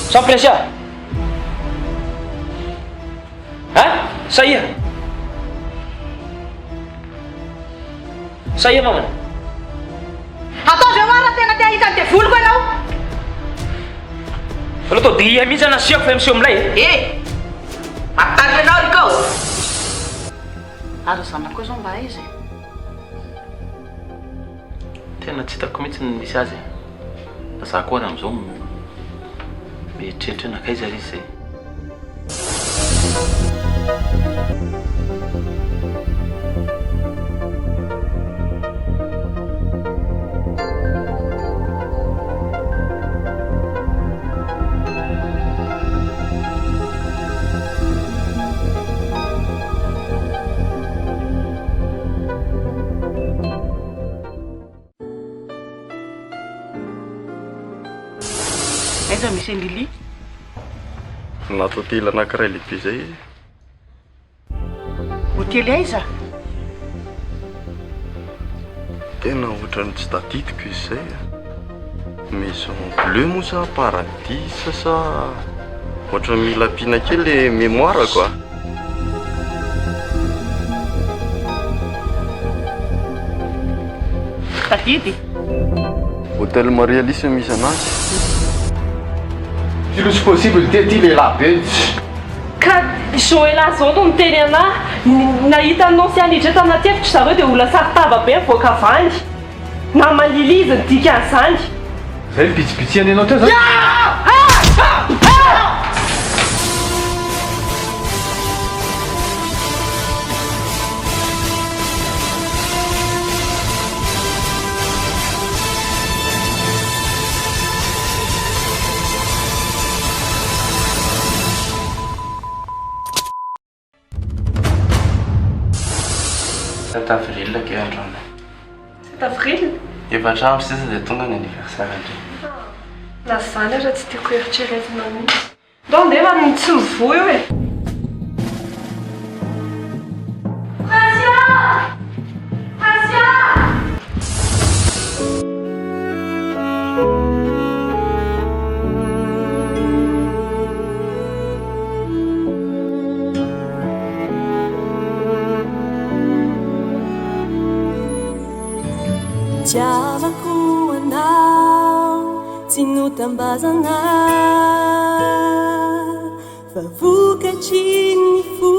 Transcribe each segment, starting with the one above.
Sans pression. Hein? Ça y est. Ça y est, maman. Ataovy ahoara tena te ahita ny devoloko ianao. Aloha tao dia mihitsy anasiako fa miseho amilay e. Mampitary ianao rikao. Ary zanako koa zao mba izy. Tena tsy hitako mihitsy ny misy azy. Fa za koa raha am'izao mieritreritra hoe nakaiza izy zay. Aiza misy en Lily? Anaty hotely anankiray lehibe zay izy. Hotely aiza? Tena ohatrany tsy tadidiko izy zay. Maison bleu moa sa paradis sa ohatra mila ampiana kely mémoire quoi. Tadidy? Hôtel Marialisme misy anazy. Tsy lotsy possible ty aty lehilahy be. Ka Joëla zao no miteny anahy nahita annonce aniditra tanaty efitra zareo dia olona saritava be mivoaka avany na malily izy ny dika an'izany. Zay pitsipitsihany ianao teo zany. Cet avril ke androany. C'est avril? Efatra amby sisa dia tonga ny anniversaire andreo. Na zany ara tsy tiako eritreretina mihitsy. Ndao ndefa ny tsy mivoy io e. Tiavako anao, tsy notambazana fa vokatry ny fo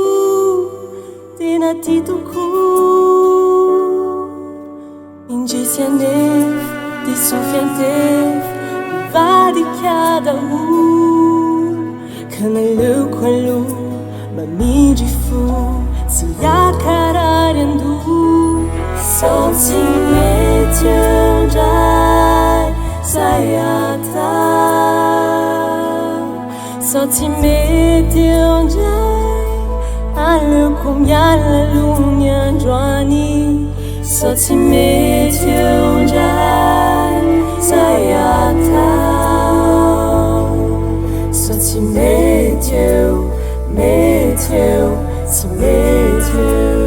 tena ty tokoa. Indrisy anefa disofy antefa mivadika daholo ka naleoko aloha mamindry fo sy akarary andoha. Sao tsy mety andray zay atao, sao tsy mety andray aleoko miala aloha ny androany, sao tsy mety andray zay atao, sao tsy mety eo, mety eo, tsy mety eo.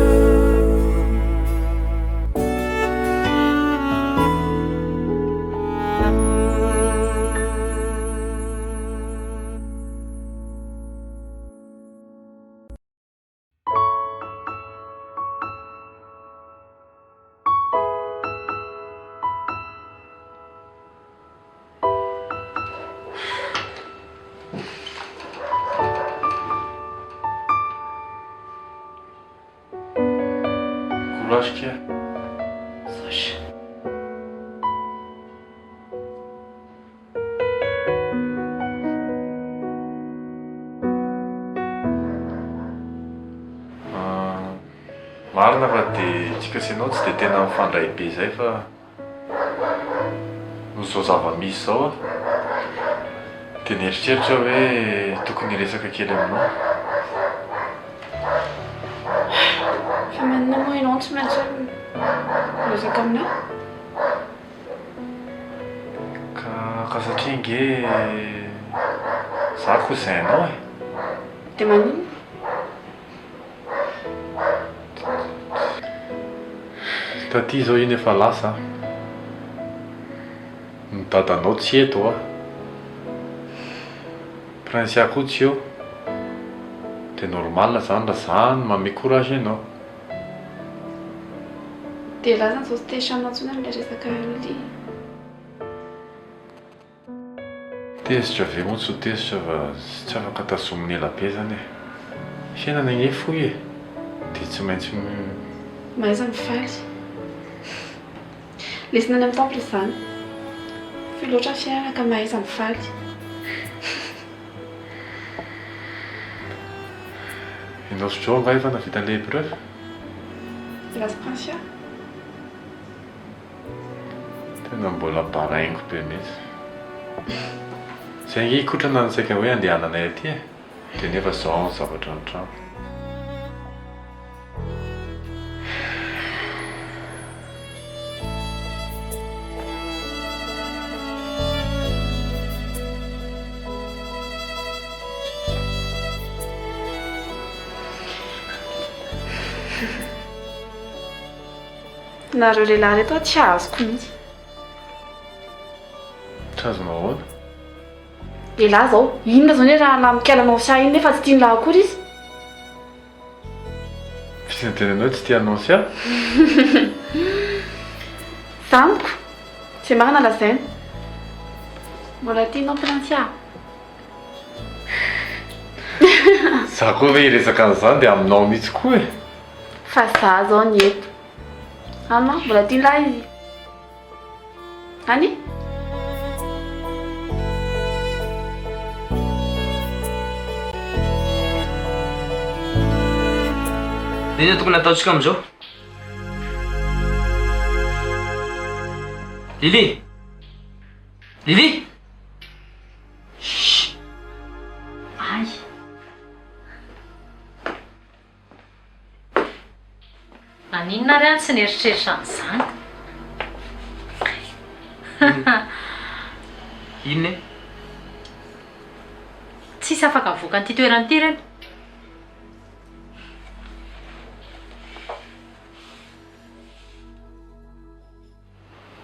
Acho que é. Coś. Marina fa dia tsika sy anao tsy dia tena mifandray be zay fa nozao zava-misy zao a dia nieritreritra hoe tokony resaka kely aminao. Fa maintenant moa ianao tsy maintsy resaka aminao. Ka satria nge za cousin-nao e. Dia maninona? Taty zao iny efa lasa. Ny dadanao tsy eto a. Prince koa tsy eo. Dia normal zany raha zany manome courage ianao. Dia laza zao tsy te hisanonantsona amin'ilay resaka Ly. Tezitra ve moa tsy ho tezitra fa tsy afaka tazominy ela be zany e. Fiainana gne fohy e. Dia tsy maintsy Mahaiza mifaly. Lesina any amin'ny temple izany. Fy loatra fiainana ka mahaiza mifaly. Ianao sy drao nga efa navita an'ilay épreuve? Lasy Prince. Tena mbola baraingo be mihitsy. Zay nge ikotrana ny saika hoe andehananay aty e. Dia nefa zao ny zavatra ny trano. Nareo lehilahy reto tsy azoko mihitsy. Tsy azonao ahoana? Lehilahy zao, inona zao ne raha mikailanao sy iny nefa tsy tian'ny akory izy? Fisantenanao tsy tia anao sy aho? Zamiko, tsy marina lazaina. Mbola tianao Prince. Za koa ve hiresaka an'izany dia aminao mihitsy koa e. Fa za zao ny eto. Ama, mbola tian'lahy izy. Any? Dia tokony ataontsika amin'izao. Lily! Lily! Ay. Naninona ry any tsy nieritreritra an'izany? Inona e? Tsisy afaka mivoaka an'ity toerana ity reny.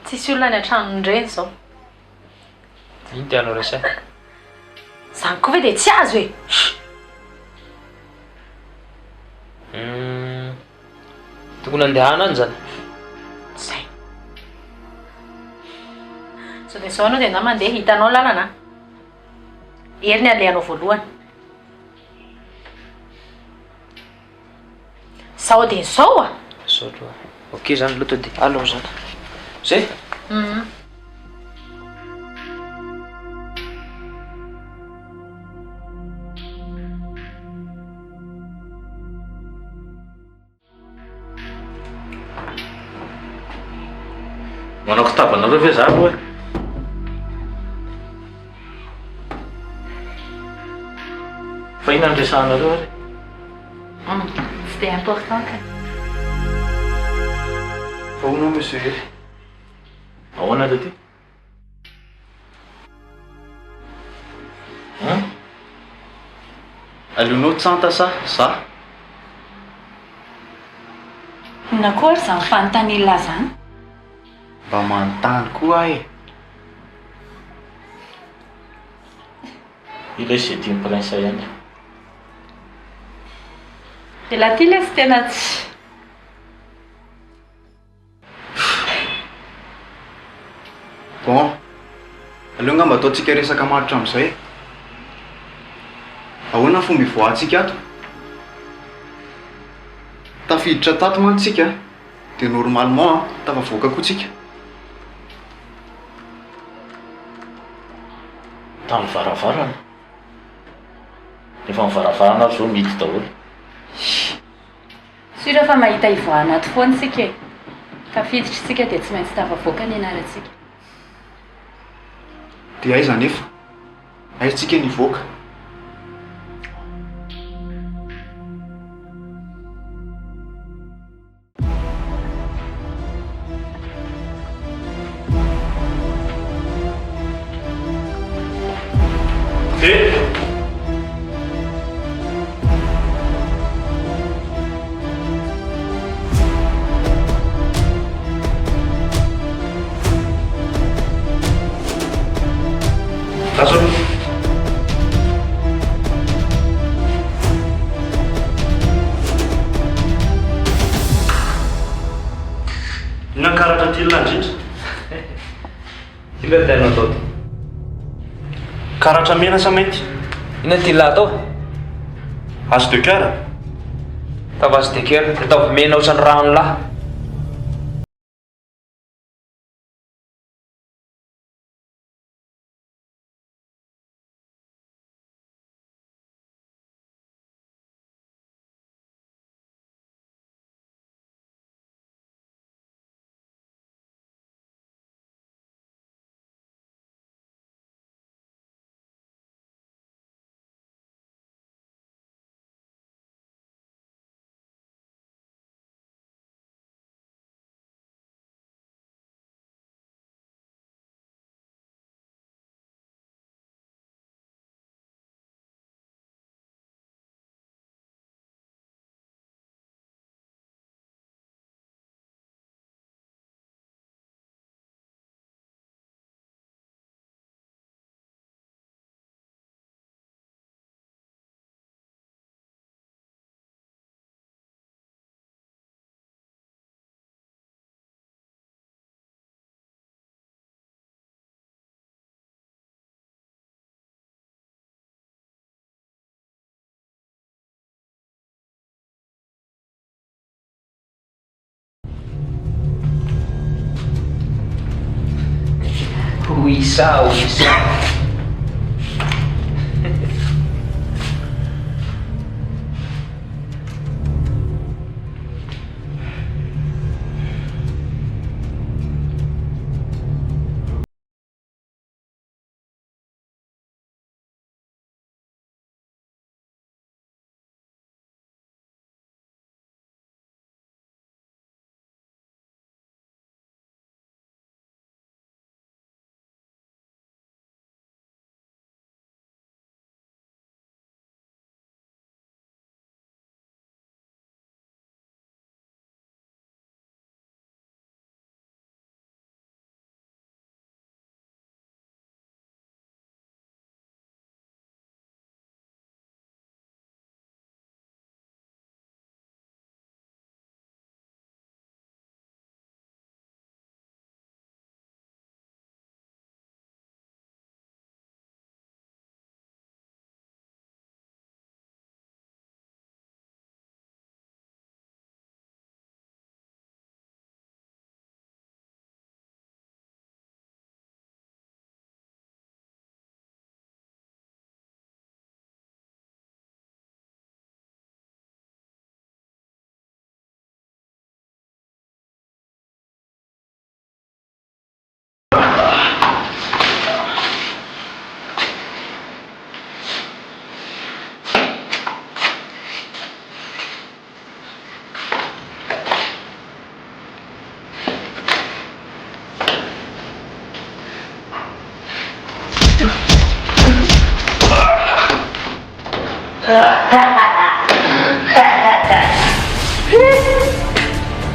Tsisy olona any an-tranon'ireny izao. Ino tianao resaka? Zany koa ve dia tsy azo e? Tokony andehana any zany. Zay. Sao dia sao anao dia na mandeha hitanao lalana. Ery ny alehanao voalohany. Sao dia sao a? Saotra. Ok zany loto dia alao zany. Zay? Manao kitabanareo ve za aloha e? Fa ina andresanareo ary? Tsy dia important ka. Fa hono monsieur. Ahoana le ty? Alionao tsanta sa? Za? Nakory izany fanontaniana zany? Mba manontany koa ahy e. Ilay izay tian'ny Prince ihany. Dia laha ty ilay tsy tena tsy. Bon, aleo ngamba ataontsika resaka maritra amin'izay. Ahoana ny fomba ivoahantsika ato? Tafiditra tato manko tsika, dia normalement tafavoaka koa tsika. Tamin'ny varavarana. Efa mivaravarana zao mity daholo. Sy rehefa mahita ivoahana ato foana tsika e. Tafiditra tsika dia tsy maintsy tafavoaka ny anarantsika. Dia aiza nefa? Aiza tsika nivoaka? azo inankaratra ty landritra ilo tianao atao ty karatra mena sa mainty ina ty la atao azo de kara tava azo dekera de ataovy mena ohatrany rano lahy Wisa.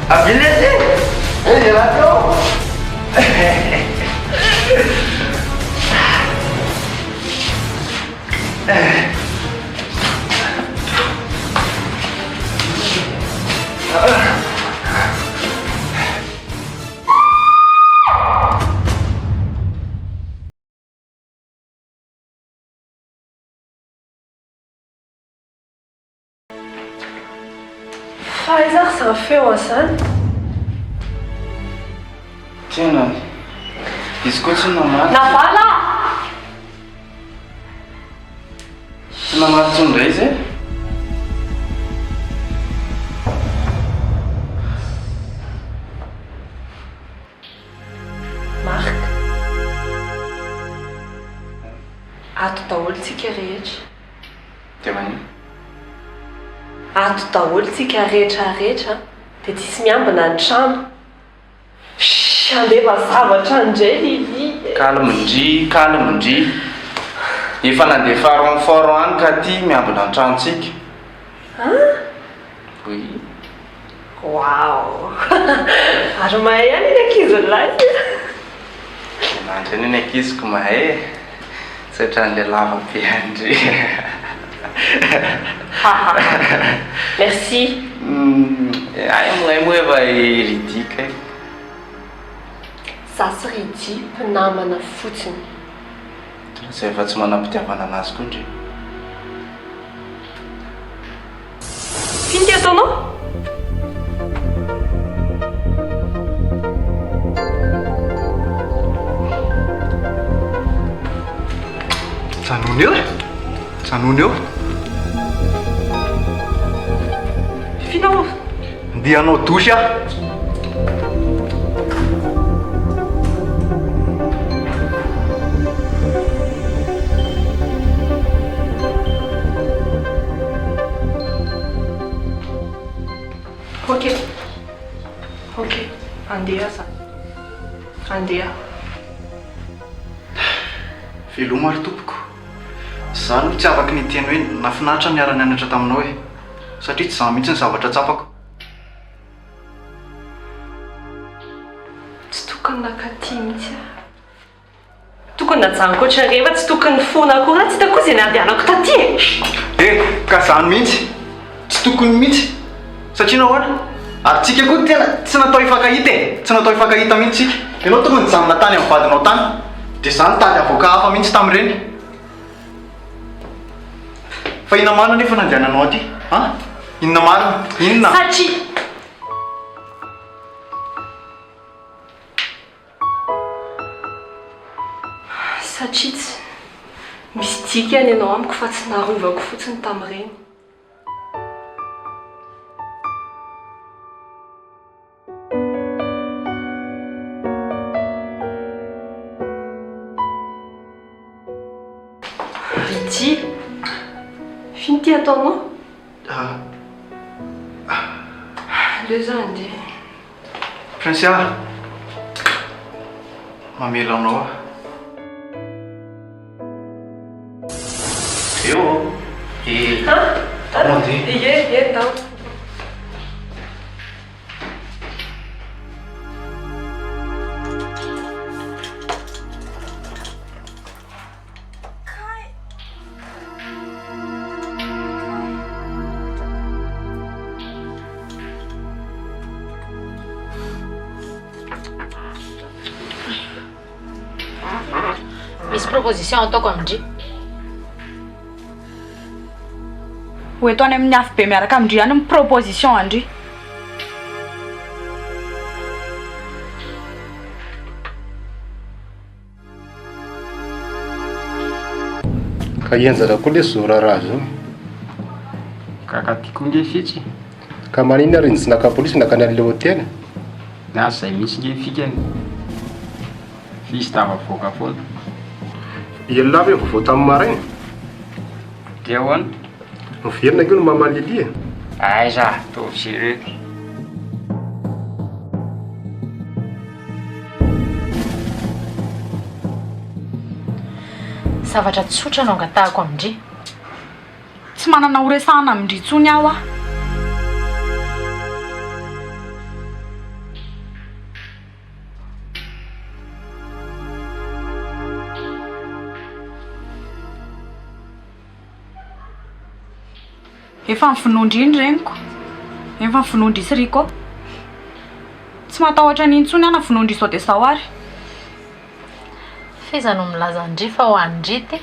Avilese! Ei, ladrão! Faizar ça fait Hassan. Tena, izy koa tsy namaty. Navala! Tsy namaty tsondray izy e? Marc. Ato daholo tsika rehetra. Dia manino? Ato daholo tsika rehetrarehetra dia tsisy miambina ny trano. Andeva zavatra indray Lily. Calme ndry. Efa nandefa renfort any ka ty miambina ny tranontsika. Oui. Wow. Ary mahay ihany ny ankizy lahy. Nandreny ny ankiziko mahay. satria an'ilay lava be andry. Merci. Ay aminay moa efa ridika. Za sy ridi mpinamana fotsiny. Zay efa tsy manam-pitiavana anazy koa ndry. Firy ty ataonao? Janony eo e! Janony eo! Finao? Andeha hanao dosy aho. Okej. Andeha za. Andeha. Veloma ary tompoko. Za no tsy afaka ny teny hoe nafinaritra niara-nianatra taminao e. Satria tsy za mihitsy ny zavatra tsapako. Tsy tokony nakaty mihitsy. Tokony najanoko ohatrany rehefa tsy tokony fona akory tsy hitako izay nandehanako taty e. Ka zany mihitsy. Tsy tokony mihitsy. Satria nahoana? Ary tsika koa tena tsy natao hifankahita e. Tsy natao hifankahita mihitsy tsika. Ianao tokony nijanona tany amin'ny vadinao tany. Dia za nitady avoaka hafa mihitsy tamin'ireny. Fa inona marina nefa nandehananao aty? Ha? Inona marina? Inona? Satria tsy misy dikany ianao amiko fa tsy narovako fotsiny tamin'ireny. Ridi, finy ty ataonao? Leo za andeha. Francia, mamela anao aho. Eo. Ie, tao. Misy proposition ataoko amindry. Hoeto any amin'ny afo be miaraka amindry any proposition andry. Ka ianjara koa le zoraraha zao. Kakatiako nge fitsy. Ka maniny ary tsy naka polisy nakany an'ilay hôtely. Nazy zay misy nge fikany. Fisy tava voaka foana. Ian'ny lava vovao tamin'ny maraina. Dia ahoana? Miverina io no mamalilia. Aiza, tovy sérieux. Zavatra tsotra no angatahako amindry. Tsy manana horesahana amindry intsony aho a. Efa mifinondry iny reniko. Efa mifinondry isiriko. Tsy matahotra ny intsony ana finondry sao dia sao ary. Feza no milaza andry fa ho andry ty.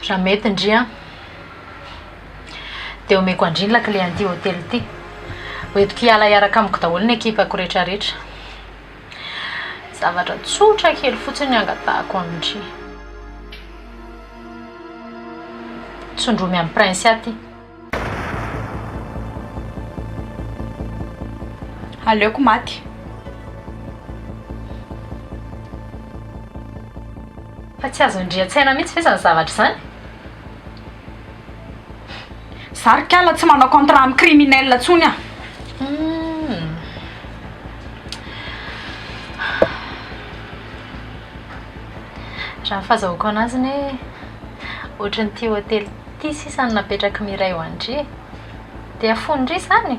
Raha mety ndry a. Dia omeko andry la clé an'ity hôtely ity. Hoentiko hiala hiaraka amiko daholo ny ekipako rehetrarehetra. Zavatra tsotra kely fotsiny angatahako amindry. Tsondromy amin'ny prince aty. Aleoko maty. Fa tsy azo ndria-tsaina mihitsy ve izany zavatra izany? Zarikala tsy manao contrat amin'ny criminel intsony a. Raha fahazahoako anazy ny ohatran'ity hôtely ity sisany napetraka miray ho andry dia afondry izany.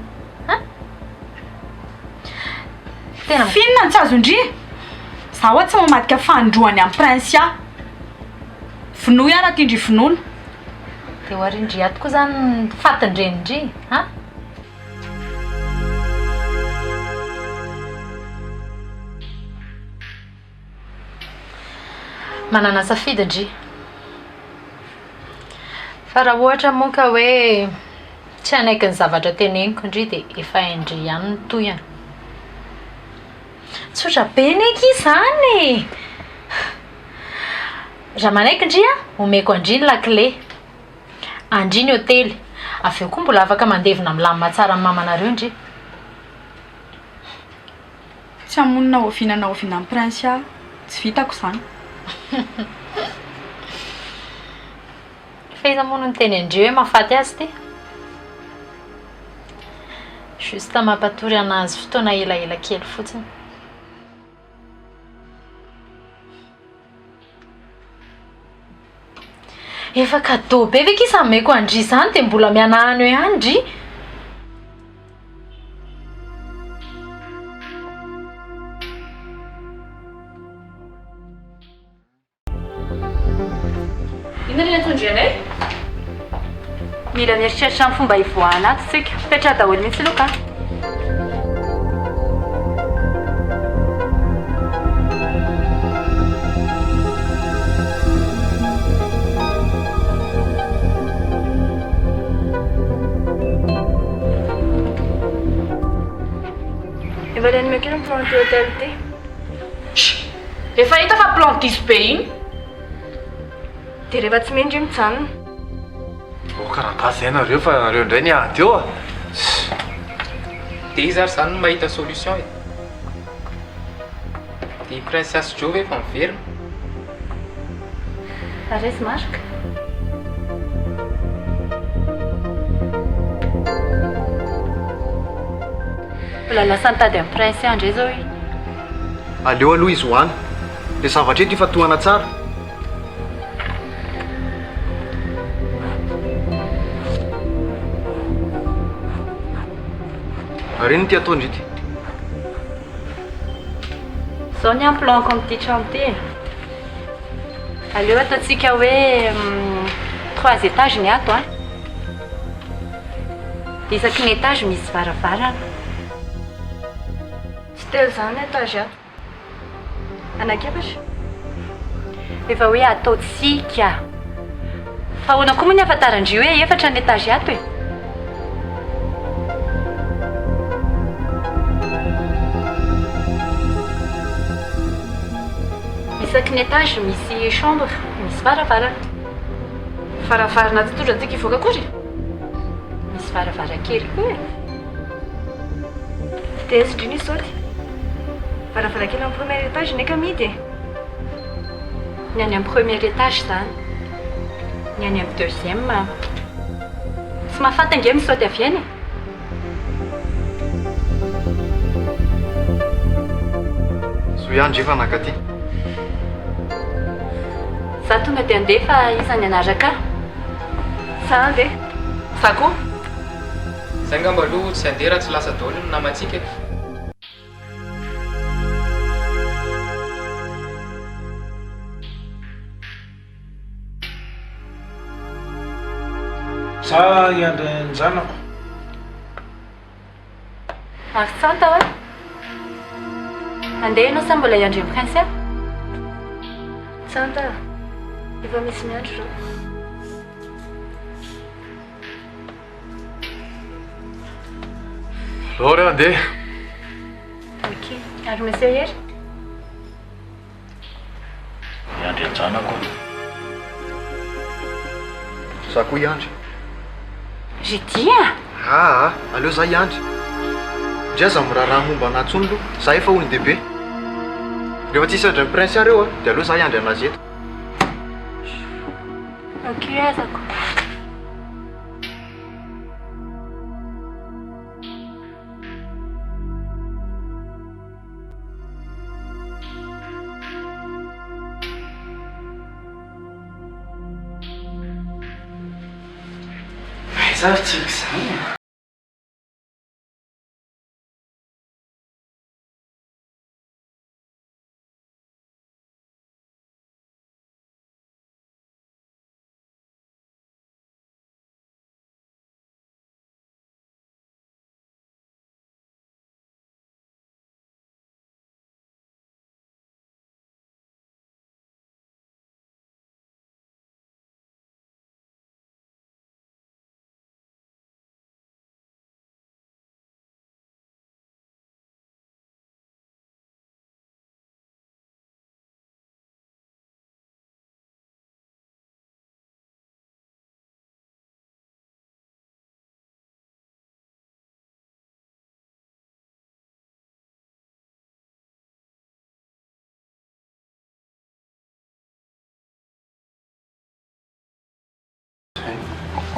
Tena finona tsy azo indri zaho tsy mamadika fandroany amin'ny prince a vinoy ara ty indry vinoana de ho arindry ato koa zany fatindrenindry ha manana safidy indry fa raha ohatra moa ka hoe tsy anaiky ny zavatra teneniko indry de efa indry ihany ny toyana tsotra be neky izany raha manaiky indry a omeko andry ny lakile andry ny hôtely avy eo koa mbola afaka mandevina milamina tsara amin'ny mamanareo indry tsy hamonina ovinana ovinan'ny prince a tsy vitako izany fa iza mono ny teny andreo hoe mahafaty azy ty juste mampatory anazy fotoana elaela kely fotsiny efa cadeau be ve kisa meko andry izany de mbola mianahany hoe andry inona tondrianay mila mieritreritra ny fomba hivoahana ato tsika petra daholo mihitsy loka efa leny mekely miplanty hôtel ty efa hita fa plantis be iny de rehefa tsy mendry mijanona karaha zay nareo fa nareo indray ny ady eo a de izy ary zany no mahita solution e de princesse jo ve efa miverina aresy marika mbola lasa nitady amin'ny prince andray zao i aleo aloha izy hoany le zavatra eto efa tohana tsara reny ty atao indrity zao ny amplanko amin'ity trano ty aleo ataontsika hoe 3 étages ny ato a isaky ny étage misy varavarana tsy telo zany étage ato anakefatra efa hoe ataotsika fa hoana koa moa ny afantarandrio hoe efatra ny étage ato e isaky ny étage misy chambre misy varavarana varavarana totondra antsika ivoaka kory misy varavarakely koa e de sindry ny saoty varavarakely amin'ny premier étage neka midy ny any amin'ny premier étage zany ny any amin'ny deuxième tsy mahafatange misaoty avy any so iandry efa nakaty za tonga de andeha fa izany anaraka sa andeha za koa zay ngamba aloha tsy andeha raha tsy lasa daholo no namatsika za iandry ny zanako ary tsanta hoe andeha ianao sa mbola iandry amin'ny prince tsanta efa misy miandro zao lory andeha ok ary monsieur hery iandry ny zanako za koa iandry je dia aleo za iandry ndria za miraharaha momba anatsony lo za efa ony dehibe rehefa tsisy andry ny prince areo a de aleo za iandry anazy eto ok azako za tsy izany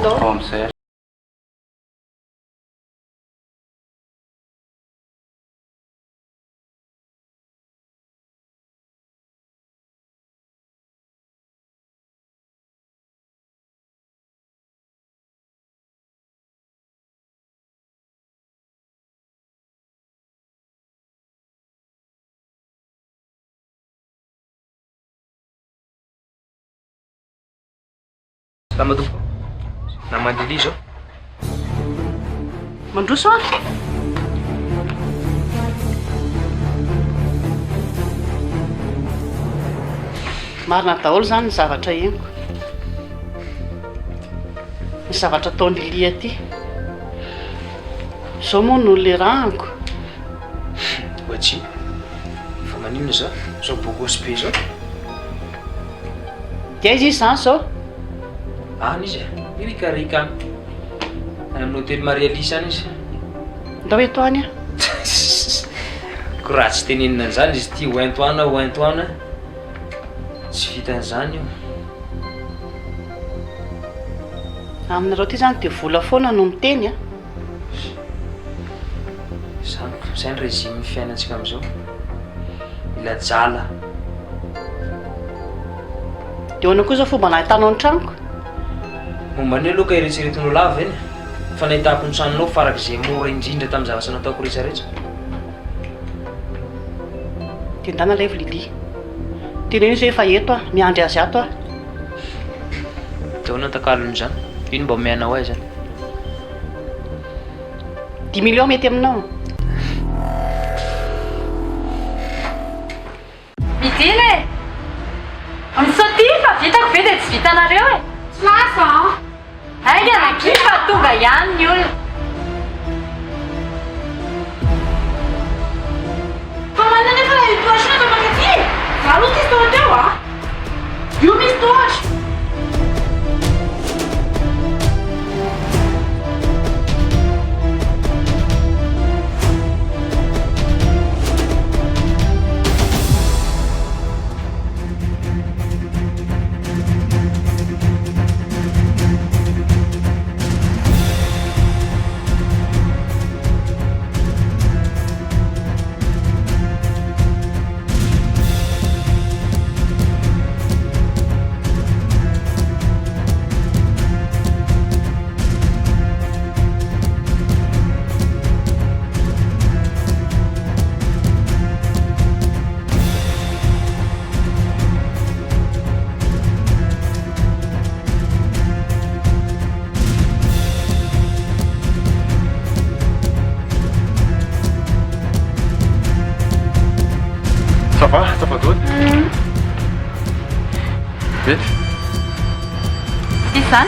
Ao amin'izay ary. Lamatompo. Namandili zao. Mandroso a? Marina daholo zany ny zavatra henoko. Ny zavatra ataony Lily aty. Zao moa no le rahako. Ohatsy. Fa maninona zao? Zao bokosy be zao. Dia izy zany zao. Any izy irikarika any amin'ny hôtely Marialisa any izy. Ndao eto any a. Ko raha tsy tenenina an'izany izy ty oentoana tsy vitan'izany io. Aminareo ty zany dia vola foana no miteny a. Zany régime fiainantsika amin'izao. Mila jala. Dia hoana koa zao fomba nahitanao ny tranoko. Momba ny aloha ka eritreretinao lava eny. Fa nahitako ny tranonao farak'izay mora indrindra tamin'ny zavatra nataoko rehetrarehetra. Tendana levo Lily. Teneno izy efa eto a, miandry azy ato a. Dia hoana takalony zany. Ino mba omeanao ahy zany? 10 millions mety aminao. Midily e! Amin'izao ty fa vitako ve dia tsy vitanareo e? Tsy lasa a! Aika anaki fa tonga ihany ny olona. Fa manana efa toatrina atao mankaty! Za aloha ty tohatra eo a! Io misy tohatra! Ça va tudo? Vete? Isan?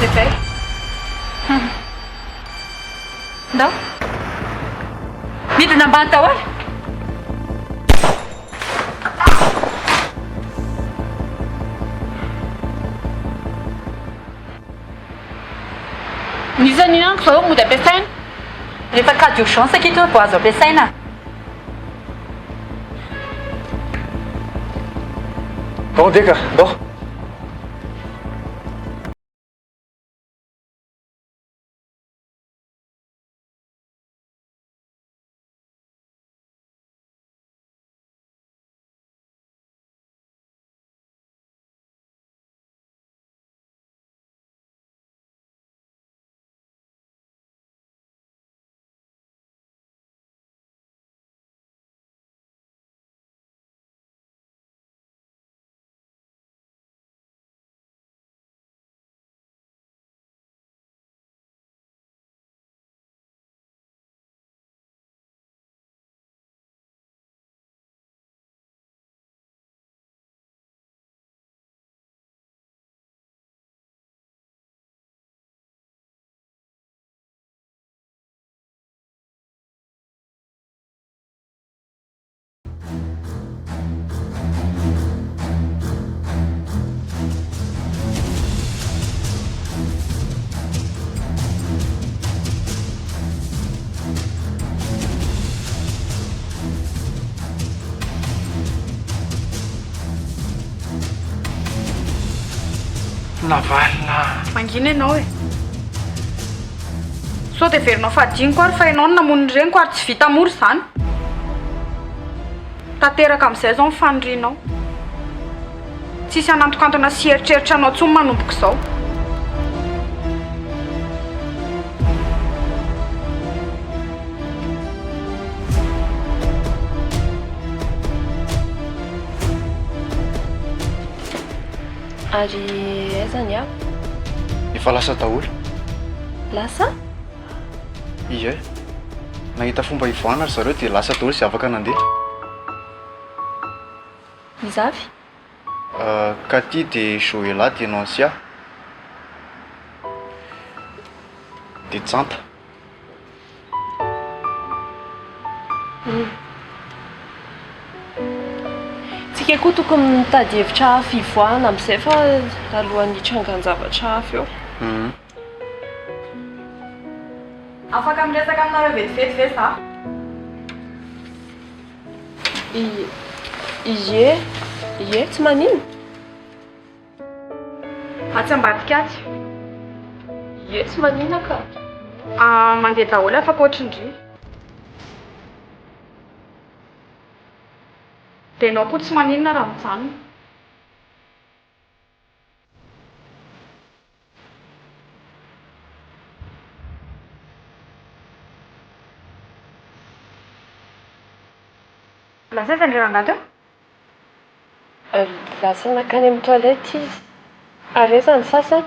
Pepe? Ndao? Midina ambany tao e? Nisy nanko zao mody ampiasaina. Rehefa cas d'urgence aketo vao azo ampiasaina. Onde é, cara? Dó? Navalina. Mangina ianao e. Sao dia verinao fadiniko ary fa ianao no namoniny reniko ary tsy vita mora izany. Tanteraka amin'izay zao mifanirianao. Tsisy anantokantona sy eritreritra anao tsony manomboko izao. Ary aiza ny aho? Efa lasa daholo. Lasa? Ie. Nahita fomba ivoahana ry zareo dia lasa daholo sy afaka nandeha. Izavy? Katy dia Joela dia Nansia. Dia Tsanta. Tsika koa tokony mitady hevitra hafa ivoahana amin'izay fa alohan'ny hitrangan-javatra hafa eo. Afaka miresaka aminareo vetivety ve za? Ie, tsy manino. Atsy ambadika atsy. Ie, tsy manina ka. Mandeha daholo afaka ohatrindry. Dia ianao koa tsy maninona raha mijanona. Lasa iza ny rangahy teo? Lasa nakany amin'ny toilette izy. Ary aiza ny sasany?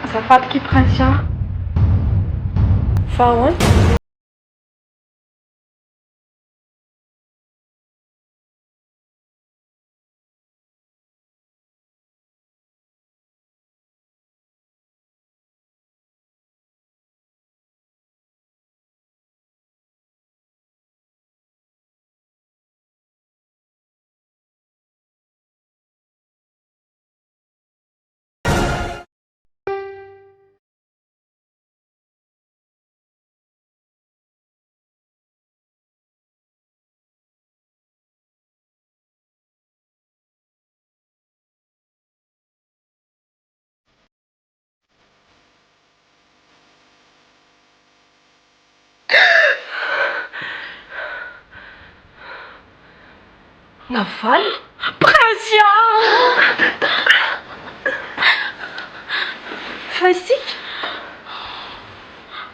Azafady Kiprania. Fa ahoana? Navaly? Prasia! Fa isika?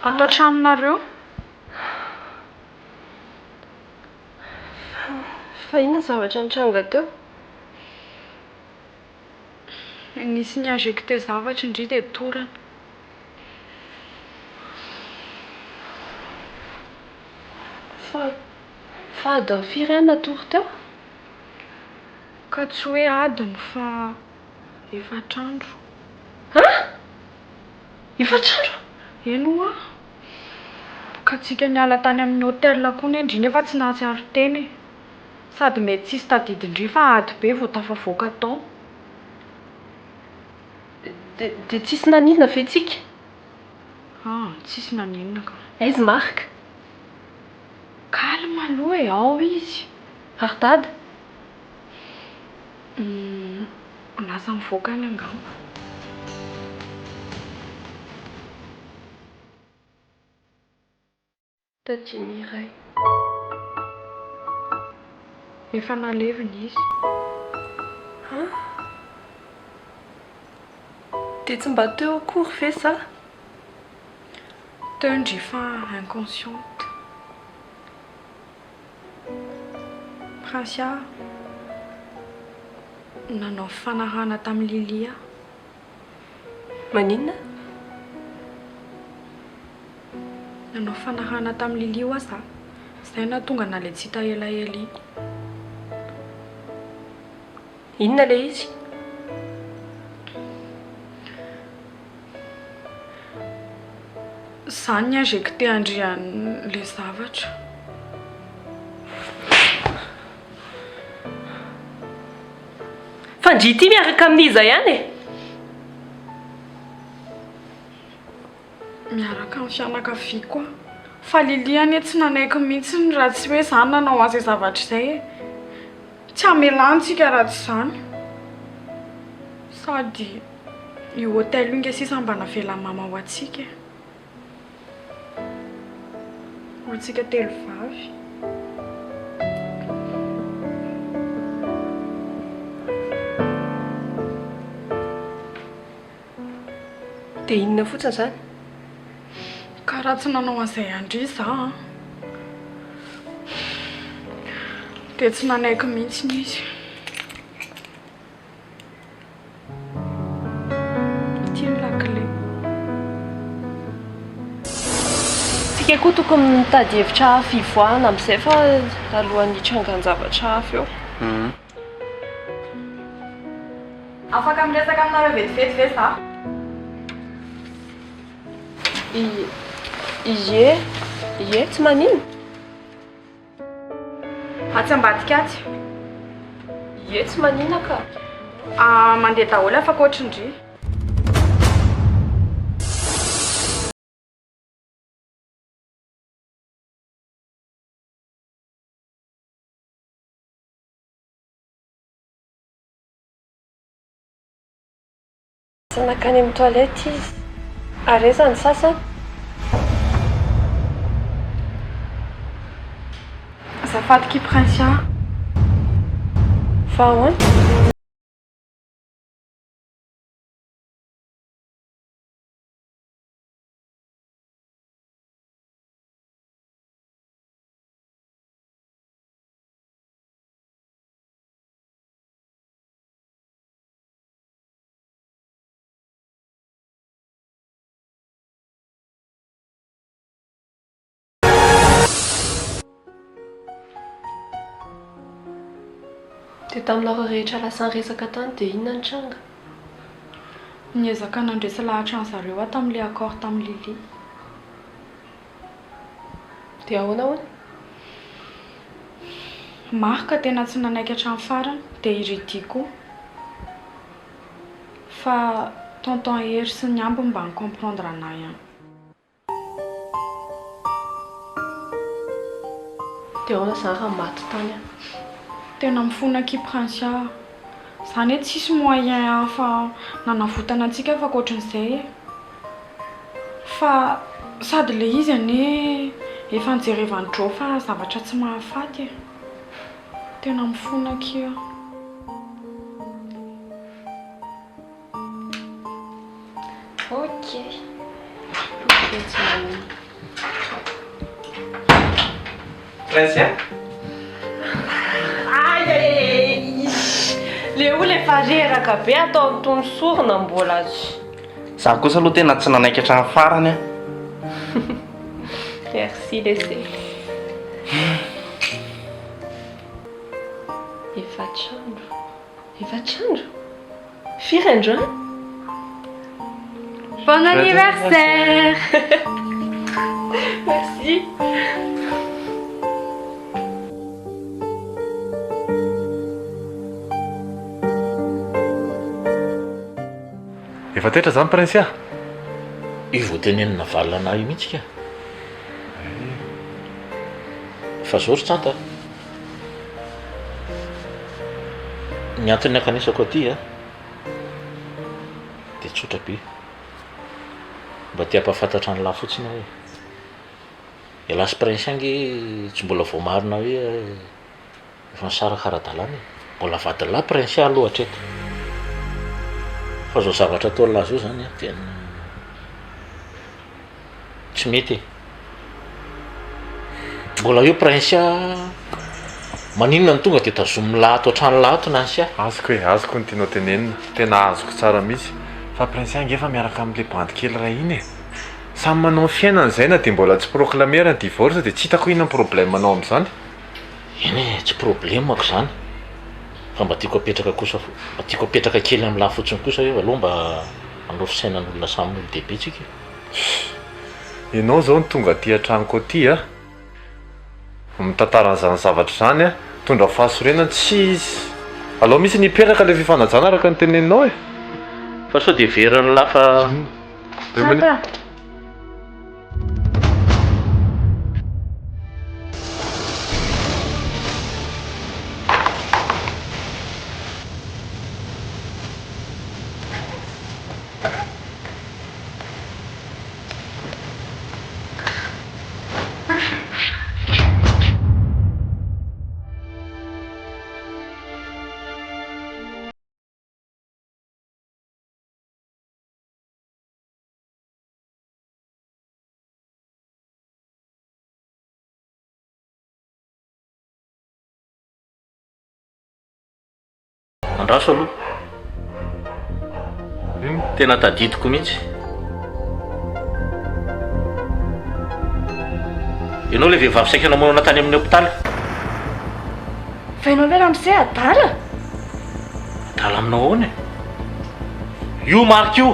Ato an-tranonareo? Fa inona zavatra nitranga teo? Nisy ny injecté zavatra indri dia torana. Fa adiny firy ihany natory teo? Ka tsy hoe adiny fa efatr'andro. Efatr'andro? Eno a? Ka tsika niala tany amin'ny hôtel koa indri nefa tsy nahatsiaro teny e. Sady mety tsisy tadidindri fa ady be vao tafavoaka tao. Dia tsisy naninona ve tsika? Tsisy naninona ka. Aiza marika? Calme aloha e, ao izy. Ary dada? Lasa mivoaka any angamba. Tadiny Iray. Efa nalevina izy. Dia tsy mba teo akory ve sa? Teo indri fa inconsciente. Prasia, nanao fanarahana tamin'ny Lilia. Maninona? Nanao fanarahana tamin'ny Lilia ho aza. Izay na tonga naledy tsy hita elaela iny. Inona ilay izy? Izany ny injecté andrian'ilay zavatra. Fa ndry ity miaraka amin'iza ihany e? Miaraka amin'ny fianakaviako koa. Fa Lilia anie tsy nanaiky mihitsy raha tsy hoe izany nanao azy zavatra izay e. Tsy hamelantsika raha tsy izany. Sady io hôtely io inga sisa mba navela mama ho antsika. Ho antsika telo vavy. Dia inona fotsiny izany? Karaha tsy nanao an'izay andry za. Dia tsy nanaiky mihitsy izy. Ity ny lakile. Tsika koa tokony mitady hevitra hafa ivoahana amin'izay fa alohan'ny hitrangan-javatra hafa eo. Afaka miresaka aminareo vetivety ve za? Ie, tsy manino. Atsy ambadika atsy. Ie, tsy manina ka. Mandeha daholo afaka ohatrindry. Sanakany amin'ny toilette izy. Areza ny sasany. Azafady ki Prinsia. Fa ahoana? Dia taminareo rehetra lasa niresaka tany dia inona ny tranga? Niezaka nandresy lahatra an zareo aho tamin'ilay accord tamin'ny Lily. Dia ahoana? Marika tena tsy nanaiky hatramin'ny farany dia Iray koa. Fa tonton Hery sy ny ambiny mba ni-comprendre anahy ihany. Dia ahoana izany raha maty tany any? Tena mifona ki Prinsia. Izany hoe tsisy moyen hafa nanavotana antsika fa ohatran'izay. Fa sady ilay izy anie efa nijerevany dro fa zavatra tsy mahafaty. Tena mifona ki aho. Ok, tsy manino. Prinsia? Le olona efa reraka be atao nytony sorona mbola azy. Za kosa aloha tena tsy nanaiky hatramin'ny farany a. Merci laissez. Efatrandro? Firy andro hein? Bon anniversaire. Merci. Efa toetra zany Prinsia? Io voatenenina valana io mihitsy ka. Fa zao ry tsanta. Ny antony ankanesako aty a dia tsotra be. Mba tia hampafantatra ny lahy fotsiny hoe elasy Prinsia nge tsy mbola voamarina hoe efa nisaraka ara-dalàna. Mbola vady lahy Prinsia aloha hatreto. Fa zao zavatra atao lahy zao zany a tena tsy mety. Mbola io Prinsia maninona ny tonga dia tazomy lahato hatrany lahato na sia. Azoko hoe azoko ny tianao tenenina. Tena azoko tsara mihitsy. Fa Prinsia ngefa miaraka amin'ilay bandy kely iray iny e. Samy manao fiainana izay na dia mbola tsy proclamer ny divorce dia tsy hitako inona problème anao amin'izany. Eny tsy problème ako zany. Fa mba tiako apetraka kosa mba tiako apetraka kely amin'ny lahy fotsiny kosa hoe aloha mba andro fisainan'olona samy olo-dehibe tsika. Ianao zao ny tonga aty an-tranoko aty a. Mitantara an'izany zavatra izany a. Tondra fahasorenana tsy alao misy niperaka ilay fifanajana araka ny teneninao e. Fa sao dia veriny lafa andraso aloha tena tadidiko mihitsy ianao le vehivavy saika namonana tany amin'ny hôpitaly fa ianao ve raha misay adala adala aminao ahoana io marika io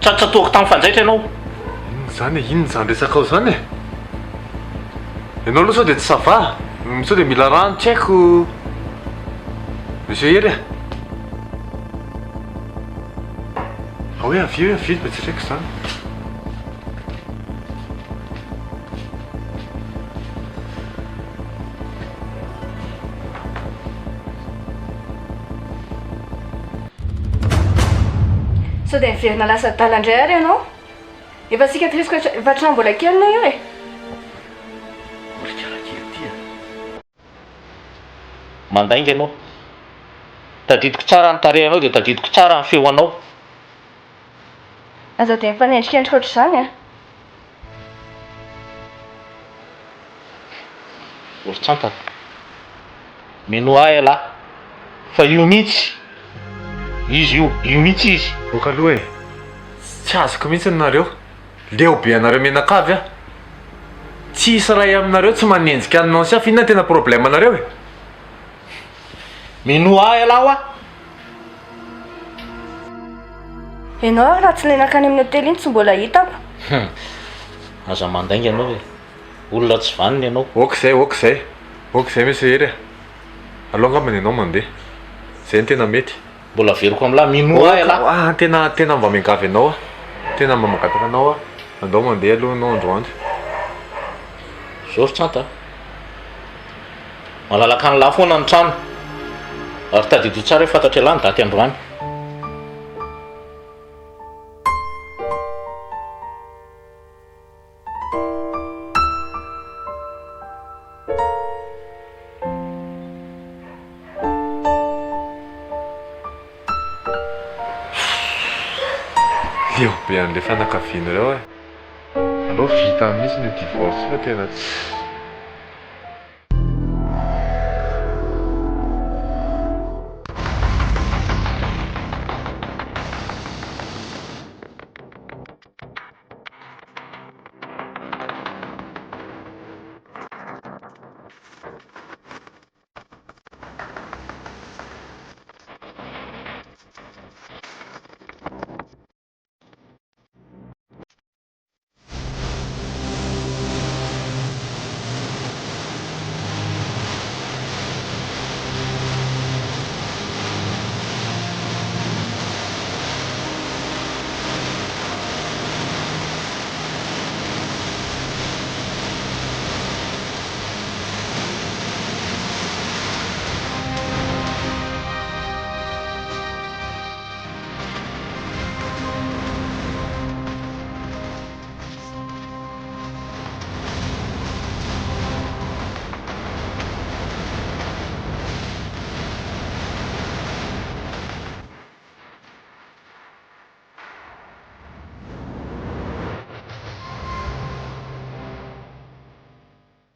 tsatsatoako tamin'ny fanjaitra ianao inona zany resaka ao zany e ianao aloha sao dia tsy sava sao dia mila rano tsy haiko monsieur hery hoe avy betsetraiky zany sao dia miverina lasa adala indray ary ianao efa sikatrisiko efa trano mbola kelina io e mandainga ianao tadidiko tsara ny tarehanao dia tadidiko tsara ny feo anao aza dia mifanendrikendrika ohatr'izany a orytsantana mino ahy alahy fa io mihitsy izy io mihitsy izy oka aloha e tsy azoko mihitsy nareo leo be anareo menakavy a tsy isy ray aminareo tsy manenjika aminao sy afa inona tena problème anareo e mino ahy alahy a ianao raha tsy nenakany amin'ny hôtely iny tsy mbola hitako aza mandainga ianao e olona tsy vaniny ianao okzay monsieur hery aloha angambany ianao mandeha zay ny tena mety mbola veriko amin'lahy mino ahy alahy tena mba miangavy anao a tena mba magataka anao a andao mandeha aloha anao androandro zao ry tsanta malalaka ny lahy foana ny trano ary tadidio tsara hoe fantatra lahy ny daty androany leo be an'le fanakavianareo e aloha vita mihitsy ny divorce fa tena tsy